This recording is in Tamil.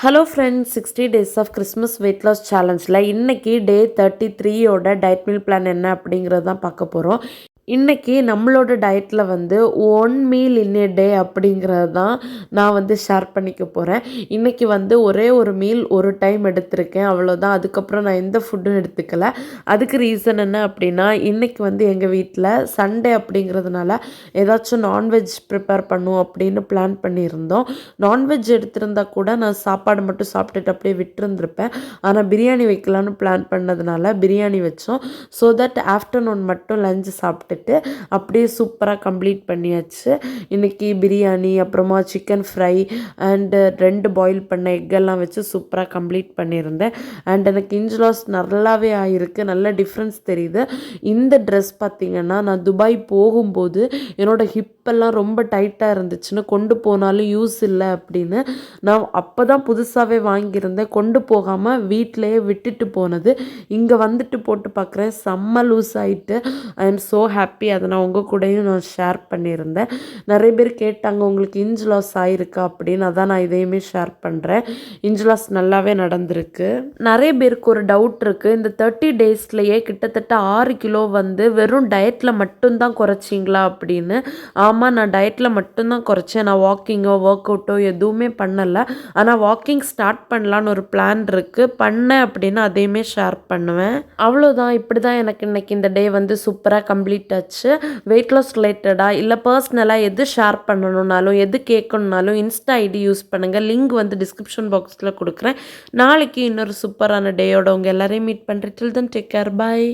Hello friends, 60 days of Christmas weight loss சேலஞ்சில் இன்றைக்கி டே 33யோட டயட் மீல் பிளான் என்ன அப்படிங்கிறது தான் பார்க்க போகிறோம். இன்றைக்கி நம்மளோட டயட்டில் வந்து ஒன் மீல் இன் ஏ டே அப்படிங்கிறது தான் நான் வந்து ஷேர் பண்ணிக்க போகிறேன். இன்றைக்கி வந்து ஒரே ஒரு மீல் ஒரு டைம் எடுத்திருக்கேன், அவ்வளோதான். அதுக்கப்புறம் நான் எந்த ஃபுட்டும் எடுத்துக்கல. அதுக்கு ரீசன் என்ன அப்படின்னா, இன்றைக்கி வந்து எங்கள் வீட்டில் சண்டே அப்படிங்கிறதுனால ஏதாச்சும் நான்வெஜ் ப்ரிப்பேர் பண்ணுவோம் அப்படின்னு பிளான் பண்ணியிருந்தோம். நான்வெஜ் எடுத்திருந்தா கூட நான் சாப்பாடு மட்டும் சாப்பிட்டுட்டு அப்படியே விட்டுருந்துருப்பேன். ஆனால் பிரியாணி வைக்கலான்னு பிளான் பண்ணதுனால பிரியாணி வச்சோம். ஸோ தட் ஆஃப்டர்நூன் மட்டும் லஞ்சு சாப்பிட்டு அப்படியே சூப்பராக கம்ப்ளீட் பண்ணியாச்சு. இன்றைக்கி பிரியாணி, அப்புறமா சிக்கன் ஃப்ரை அண்டு 2 பாயில் பண்ண எக்கெல்லாம் வச்சு சூப்பராக கம்ப்ளீட் பண்ணியிருந்தேன். அண்ட் எனக்கு இன்ச் லாஸ் நல்லாவே ஆகிருக்கு, நல்ல டிஃப்ரென்ஸ் தெரியுது. இந்த ட்ரெஸ் பார்த்திங்கன்னா, நான் துபாய் போகும்போது என்னோடய ஹிப்பெல்லாம் ரொம்ப டைட்டாக இருந்துச்சுன்னு கொண்டு போனாலும் யூஸ் இல்லை அப்படின்னு நான் அப்போ தான் புதுசாகவே வாங்கியிருந்தேன். கொண்டு போகாமல் வீட்டிலையே விட்டுட்டு போனது. இங்கே வந்துட்டு போட்டு பார்க்குறேன், செம்ம லூஸ் ஆகிட்டு. I am so happy. அதை நான் உங்கள் கூடயும் நான் ஷேர் பண்ணியிருந்தேன். நிறைய பேர் கேட்டாங்க, உங்களுக்கு இன்ச் லாஸ் ஆகிருக்கா அப்படின்னு. அதான் நான் இதையுமே ஷேர் பண்ணுறேன். இன்ச் லாஸ் நல்லாவே நடந்திருக்கு. நிறைய பேருக்கு ஒரு டவுட் இருக்குது, இந்த 30 daysலேயே கிட்டத்தட்ட 6 கிலோ வந்து வெறும் டயட்டில் மட்டும்தான் குறைச்சிங்களா அப்படின்னு. ஆமாம், நான் டயட்டில் மட்டும்தான் குறைச்சேன். நான் வாக்கிங்கோ ஒர்க் அவுட்டோ எதுவுமே பண்ணலை. ஆனால் வாக்கிங் ஸ்டார்ட் பண்ணலான்னு ஒரு பிளான் இருக்குது. பண்ணேன் அப்படின்னா அதையுமே ஷேர் பண்ணுவேன். அவ்வளோதான். இப்படி தான் எனக்கு இன்னைக்கு இந்த டே வந்து சூப்பராக கம்ப்ளீட் ஆச்சு. வெயிட் லாஸ் ரிலேட்டடாக இல்லை பர்சனலாக எது ஷேர் பண்ணணுன்னாலும் எது கேட்கணுன்னாலும் இன்ஸ்டா ஐடி யூஸ் பண்ணுங்கள். லிங்க் வந்து டிஸ்கிரிப்ஷன் பாக்ஸில் கொடுக்குறேன். நாளைக்கு இன்னொரு சூப்பரான டேயோட உங்கள் எல்லாரையும் மீட் பண்ணுறேன். டில் தென் டேக் கேர், பாய்.